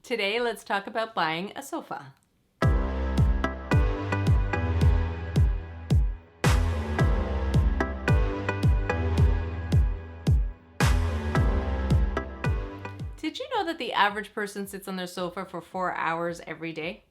Today, let's talk about buying a sofa. Did you know that the average person sits on their sofa for 4 hours every day?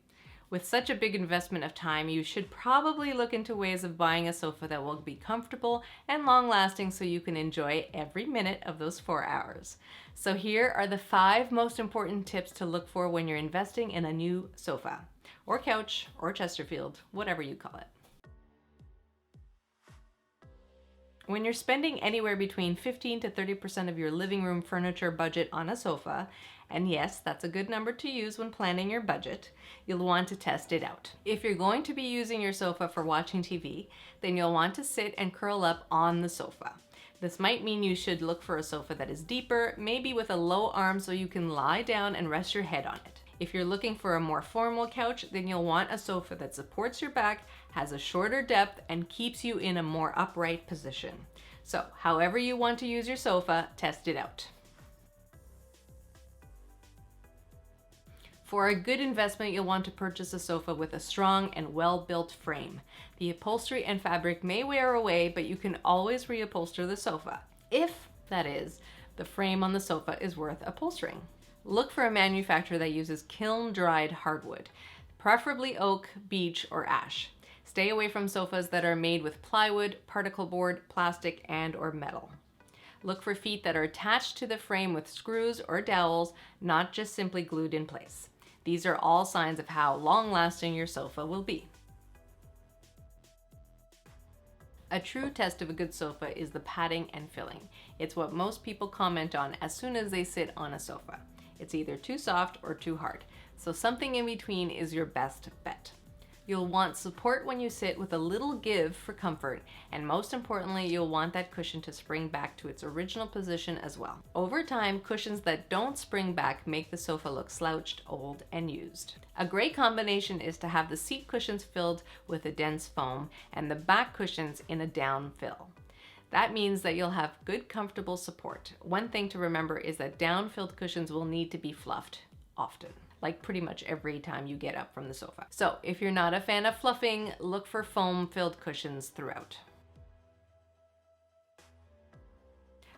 With such a big investment of time, you should probably look into ways of buying a sofa that will be comfortable and long-lasting so you can enjoy every minute of those 4 hours. So here are the 5 most important tips to look for when you're investing in a new sofa, or couch, or chesterfield, whatever you call it. When you're spending anywhere between 15 to 30% of your living room furniture budget on a sofa, and yes, that's a good number to use when planning your budget, you'll want to test it out. If you're going to be using your sofa for watching TV, then you'll want to sit and curl up on the sofa. This might mean you should look for a sofa that is deeper, maybe with a low arm so you can lie down and rest your head on it. If you're looking for a more formal couch, then you'll want a sofa that supports your back, has a shorter depth, and keeps you in a more upright position. So, however you want to use your sofa, test it out. For a good investment, you'll want to purchase a sofa with a strong and well-built frame. The upholstery and fabric may wear away, but you can always reupholster the sofa, if, that is, the frame on the sofa is worth upholstering. Look for a manufacturer that uses kiln-dried hardwood, preferably oak, beech, or ash. Stay away from sofas that are made with plywood, particle board, plastic, and/or metal. Look for feet that are attached to the frame with screws or dowels, not just simply glued in place. These are all signs of how long-lasting your sofa will be. A true test of a good sofa is the padding and filling. It's what most people comment on as soon as they sit on a sofa. It's either too soft or too hard, so something in between is your best bet. You'll want support when you sit with a little give for comfort, and most importantly, you'll want that cushion to spring back to its original position as well. Over time, cushions that don't spring back make the sofa look slouched, old, and used. A great combination is to have the seat cushions filled with a dense foam and the back cushions in a down fill. That means that you'll have good, comfortable support. One thing to remember is that down-filled cushions will need to be fluffed often, like pretty much every time you get up from the sofa. So if you're not a fan of fluffing, look for foam-filled cushions throughout.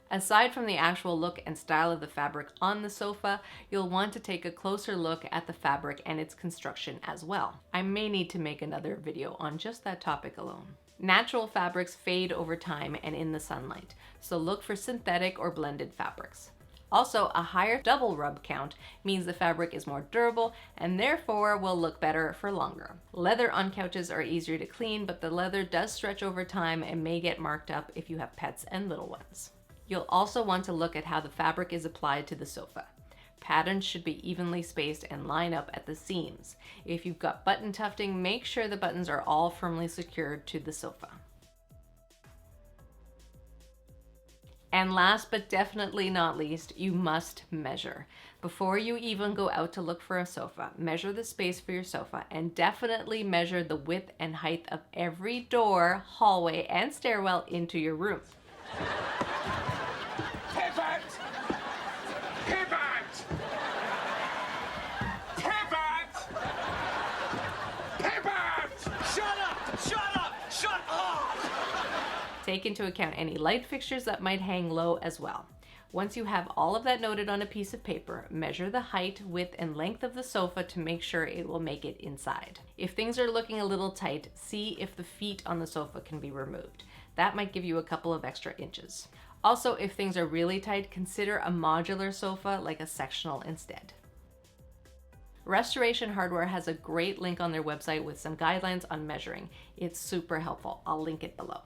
Aside from the actual look and style of the fabric on the sofa, you'll want to take a closer look at the fabric and its construction as well. I may need to make another video on just that topic alone. Natural fabrics fade over time and in the sunlight, so look for synthetic or blended fabrics. Also, a higher double rub count means the fabric is more durable and therefore will look better for longer. Leather on couches are easier to clean, but the leather does stretch over time and may get marked up if you have pets and little ones. You'll also want to look at how the fabric is applied to the sofa. Patterns should be evenly spaced and line up at the seams. If you've got button tufting, make sure the buttons are all firmly secured to the sofa. And last but definitely not least, you must measure. Before you even go out to look for a sofa, measure the space for your sofa and definitely measure the width and height of every door, hallway, and stairwell into your room. Pivot! Pivot! Pivot! Pivot! Shut up! Shut up! Shut up! Take into account any light fixtures that might hang low as well. Once you have all of that noted on a piece of paper, measure the height, width, and length of the sofa to make sure it will make it inside. If things are looking a little tight, see if the feet on the sofa can be removed. That might give you a couple of extra inches. Also, if things are really tight, consider a modular sofa like a sectional instead. Restoration Hardware has a great link on their website with some guidelines on measuring. It's super helpful. I'll link it below.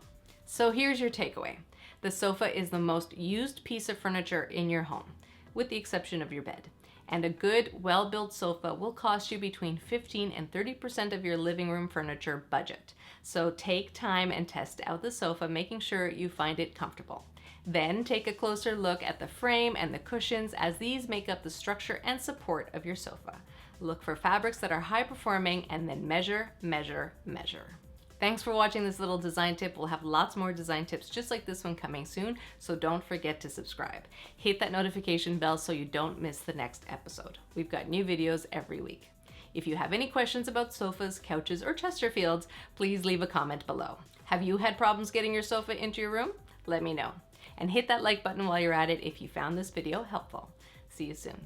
So here's your takeaway. The sofa is the most used piece of furniture in your home, with the exception of your bed. And a good, well-built sofa will cost you between 15 and 30% of your living room furniture budget. So take time and test out the sofa, making sure you find it comfortable. Then take a closer look at the frame and the cushions, as these make up the structure and support of your sofa. Look for fabrics that are high performing and then measure, measure, measure. Thanks for watching this little design tip. We'll have lots more design tips just like this one coming soon, so don't forget to subscribe. Hit that notification bell so you don't miss the next episode. We've got new videos every week. If you have any questions about sofas, couches, or chesterfields, please leave a comment below. Have you had problems getting your sofa into your room? Let me know. And hit that like button while you're at it if you found this video helpful. See you soon.